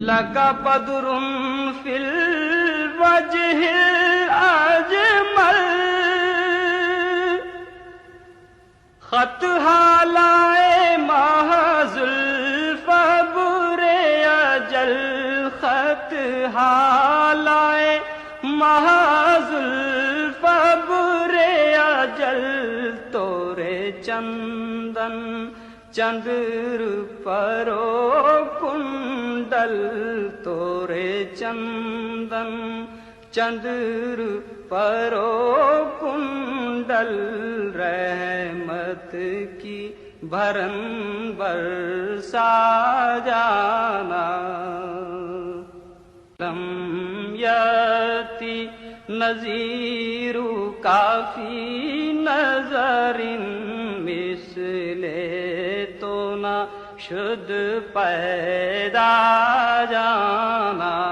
لك بدر في الوجه الأجمل خط حالائے محض الفبر اجل خط حالائے محض الفبر اجل تورے چندن چندر پرو کنڈل تورے چندن چندر پرو کنڈل رحمت کی بھرن برسا جانا لم یاتی نذیر کافی نظر مثل تو نہ شد پیدا جانا